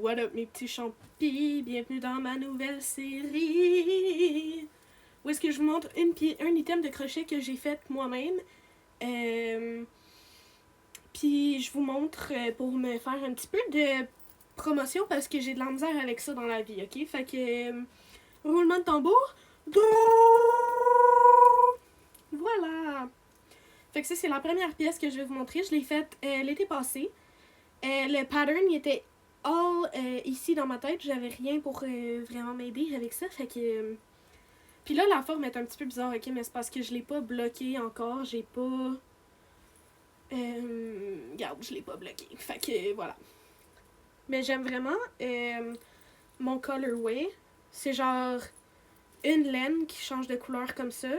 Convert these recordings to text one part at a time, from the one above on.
What up mes petits champis, bienvenue dans ma nouvelle série où est-ce que je vous montre un item de crochet que j'ai fait moi-même. Puis je vous montre pour me faire un petit peu de promotion parce que j'ai de la misère avec ça dans la vie, ok? Fait que roulement de tambour. Voilà! Fait que ça c'est la première pièce que je vais vous montrer, je l'ai faite l'été passé. Le pattern il était all ici dans ma tête, j'avais rien pour vraiment m'aider avec ça, fait que... Puis là, la forme est un petit peu bizarre, ok, mais c'est parce que je l'ai pas bloqué encore, j'ai pas... Regarde, je l'ai pas bloqué, fait que voilà. Mais j'aime vraiment mon colorway, c'est genre une laine qui change de couleur comme ça.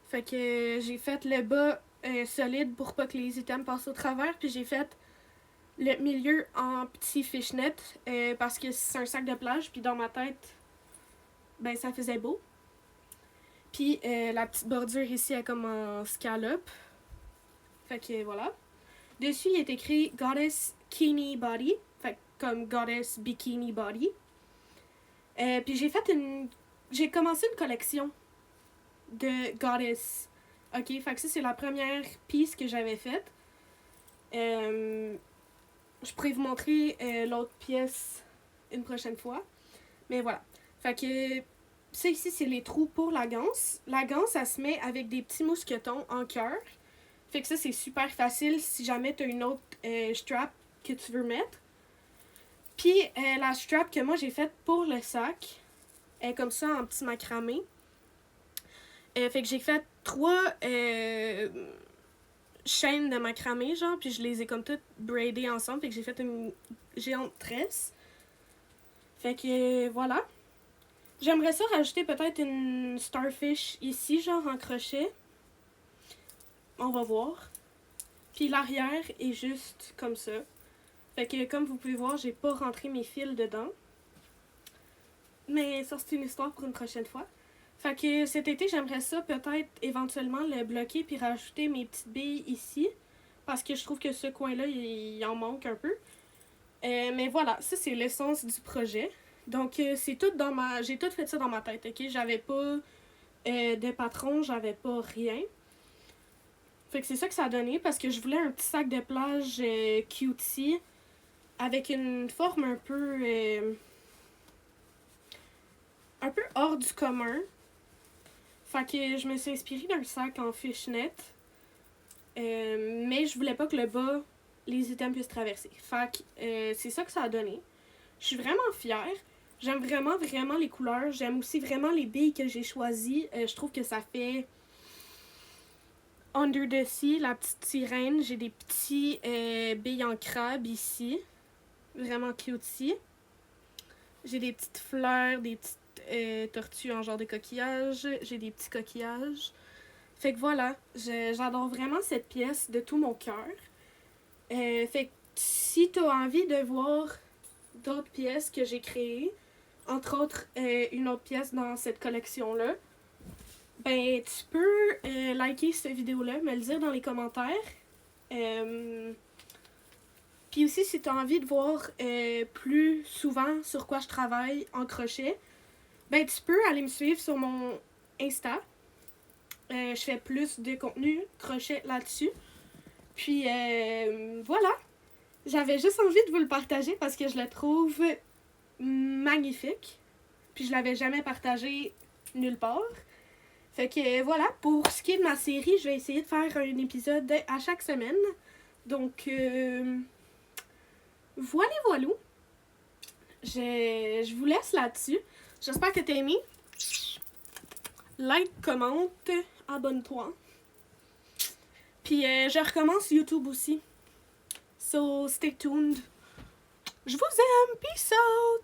Fait que j'ai fait le bas solide pour pas que les items passent au travers, puis j'ai fait le milieu en petit fishnet parce que c'est un sac de plage, puis dans ma tête, ben ça faisait beau. Puis la petite bordure ici est comme en scallop. Fait que voilà. Dessus, il est écrit Goddess Bikini Body. Fait comme Goddess Bikini Body. Puis j'ai commencé une collection de Goddess. Ok, fait que ça, c'est la première pièce que j'avais faite. Je pourrais vous montrer l'autre pièce une prochaine fois. Mais voilà. Fait que ça ici, c'est les trous pour la ganse. La ganse, ça se met avec des petits mousquetons en cœur. Fait que ça, c'est super facile si jamais tu as une autre strap que tu veux mettre. Puis la strap que moi j'ai faite pour le sac est comme ça en petit macramé. Fait que j'ai fait 3 chaînes de macramé, genre, puis je les ai comme toutes braidées ensemble. Fait que j'ai fait une géante tresse. Fait que voilà. J'aimerais ça rajouter peut-être une starfish ici, genre en crochet. On va voir. Puis l'arrière est juste comme ça. Fait que comme vous pouvez voir, j'ai pas rentré mes fils dedans. Mais ça, c'est une histoire pour une prochaine fois. Fait que cet été, j'aimerais ça peut-être éventuellement le bloquer puis rajouter mes petites billes ici. Parce que je trouve que ce coin-là, il en manque un peu. Mais voilà, ça c'est l'essence du projet. Donc c'est tout dans ma... J'ai tout fait ça dans ma tête, ok? J'avais pas de patron, j'avais pas rien. Fait que c'est ça que ça a donné parce que je voulais un petit sac de plage cutie avec une forme un peu hors du commun. Fait que je me suis inspirée d'un sac en fishnet. Mais je voulais pas que le bas, les items puissent traverser. Fait que c'est ça que ça a donné. Je suis vraiment fière. J'aime vraiment, vraiment les couleurs. J'aime aussi vraiment les billes que j'ai choisies. Je trouve que ça fait Under the Sea, la petite sirène. J'ai des petits billes en crabe ici. Vraiment cutie. J'ai des petites fleurs, des petites tortues en genre de coquillage. J'ai des petits coquillages. Fait que voilà, j'adore vraiment cette pièce de tout mon cœur. Fait que si tu as envie de voir d'autres pièces que j'ai créées, entre autres une autre pièce dans cette collection-là, ben tu peux liker cette vidéo-là, me le dire dans les commentaires. Puis aussi, si tu as envie de voir plus souvent sur quoi je travaille en crochet, ben tu peux aller me suivre sur mon Insta. Je fais plus de contenu crochet là-dessus. Puis voilà. J'avais juste envie de vous le partager parce que je le trouve magnifique. Puis je l'avais jamais partagé nulle part. Fait que voilà, pour ce qui est de ma série, je vais essayer de faire un épisode à chaque semaine. Donc voilà. Je vous laisse là-dessus. J'espère que t'as aimé. Like, commente, abonne-toi. Puis je recommence YouTube aussi. So stay tuned. Je vous aime. Peace out.